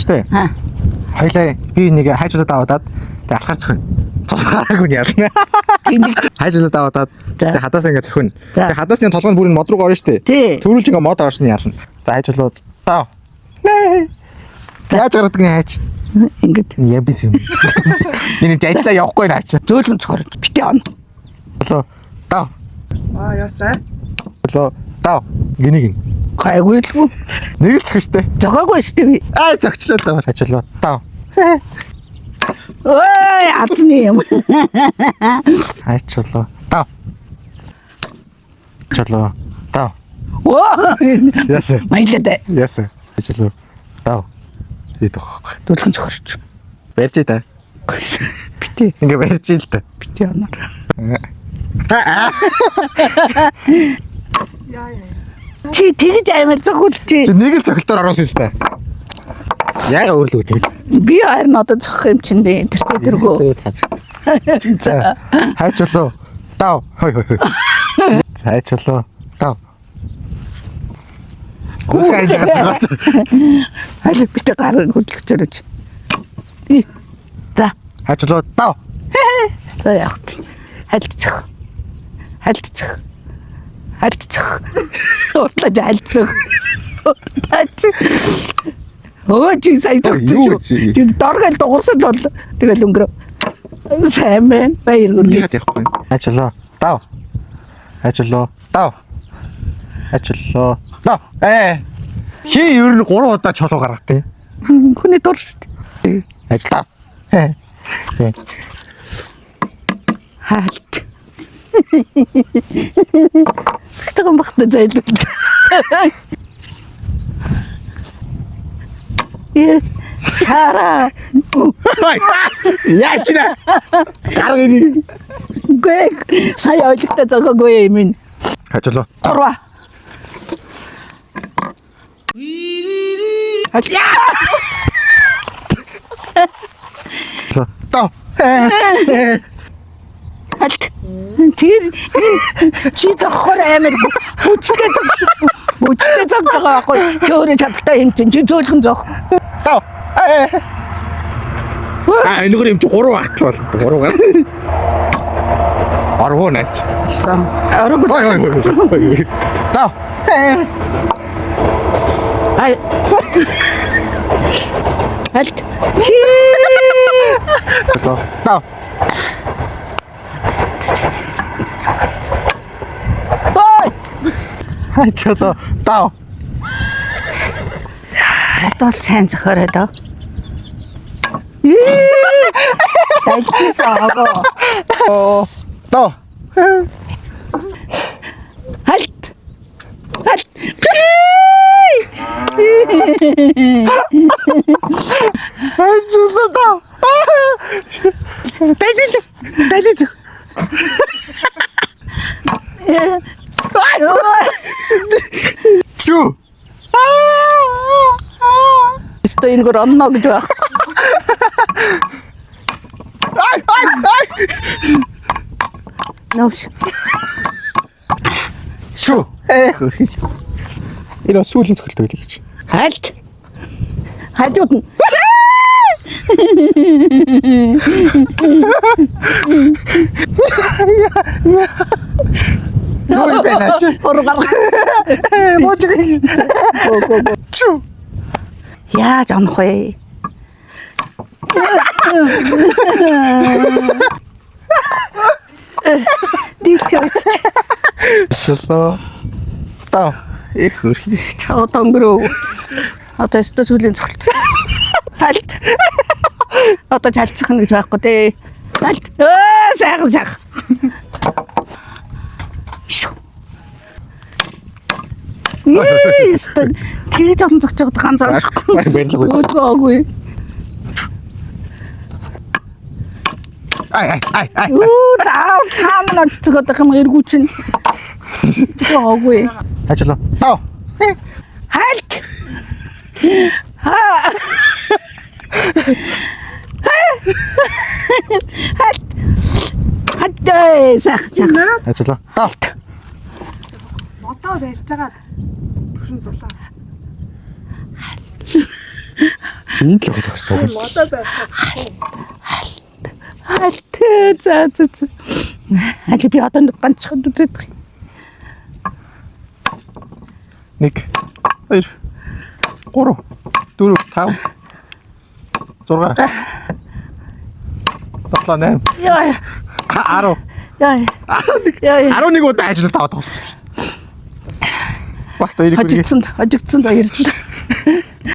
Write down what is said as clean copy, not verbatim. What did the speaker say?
Тэ. Хоёлаа би нэг хайжуудад аваад тэгээ алхаар зөхөн. Цусгаараагүй яална. Хайжуудад аваад тэгээ хадаас ингээ зөхөн. Тэгээ хадаасны толгойн бүрийн мод руу орно штэ. Төрүүлж ингээ мод орсны яална. За хайжуулаад тав. Яаж гардаг нь хайч. Ингээд яа бис юм. Миний ажлаа явахгүй наач. зөөлөн цохор битээ он. Болоо тав. Яасаа. Болоо тав. Гиниг. Гайгүй л үү. Нэг л зөх штэ. Зогоогүй штэ би. Зөгчлөө тав хайжуулаа. Тав. Ой, атны юм. Хайчлаа. Тав. Чалаа. Тав. Оо. Ясаа. Маялаа. Ясаа. Хайчлаа. Тав. Идэх. Зөөлөн цохорч. Барьж та. Битээ. Ингээ барьж л та. Битээ оноор. Чи тэгж аймаар зохиулж чи. Чи нэг л цогтоор оруулах юм та. Яга өөрлөг тэгж. Би харин одоо зохих юм чин дээ. Тэргөө. За. Хайчлаа. Тав. Хой. Хайчлаа. Тав. Гуйж байгаа зүгт. Аль битээ гараа хөдлөх төрөж. За. Хайчлаа. Тав. За яах. Хальцах. Уртлаж хальцах. Оо чи сайн юу чи? чи доргол дуурсан бол тэгэл өнгөрөө. Сайн байна. Баяр хүргэе. Яагаад явахгүй. Хайчлаа. Тав. Хайчлаа. Тав. Хайчлаа. Тав. Чи ер нь 3 удаа чулуу гаргатыг. Хүний дур шүү дээ. Ажиллаа. Хаалт. Тэгэн багтаа зайлгүй. Yes. Хара. Яа чи на. Гарганы. Гэ сая ойлгохтой зогоогүй юм ин. Хайчлаа. Турва. Тав. Алт. Тэгээд чи зоххоор амар хүчтэй зогж байгаа байхгүй. Чи өөрөө чадтай юм чинь чи зөөлгөн зох. Тав. Энэгээр юм чи 3 багт бол 3 гар. Арвоо найс. Сан. Арга. Ой. Тав. Ай. Алт. Тав. Ой. Хайчлаа. Тав. Одоо сайн зохиороо доо. Тайлчсан аа. Тав. Алт. Хайчлаа. Тав. Далиж. Чу. Өстө энэ гөр онно гэж байх. Новш. Чу. Энэ сүүлийн цогцолтой байлаа гэж. Алт. Хажууд нь. Юу бэ наач? Ургаар. Можиг. Го. Чу. Яаж онох вэ? Дийч. Чулоо. Тав. Их хөрхи. Чаа донгөрөө. Одоо өстө сүлийн цогт. Алт. Одоо чалцах нь гэж байхгүй дээ. Алт. Сайхан. Шү. Yes. Тэгээд олон зогч байгаа ганц арахгүй. Баярлалаа. Өөдгөөгүй. Ай. Таа цаана очцгоод байгаа юм эргүү чинь. Өөгүй. Ажлаа. Тав. Халт. Хаттай сах. Ажлаа. Тавт. Мотоо барьж байгаа. Төрн зулаа. Чинь л явах хэрэгтэй. Модоо байх. Алт. За. Али би одоо ганцхан үзээд. 1 2 3 4 5 6 7 8 Яа. 10 Яа. 11 удаа хайжлаа таваад тоглосон. Багт хоёрыг Хожигдсан баярлалаа.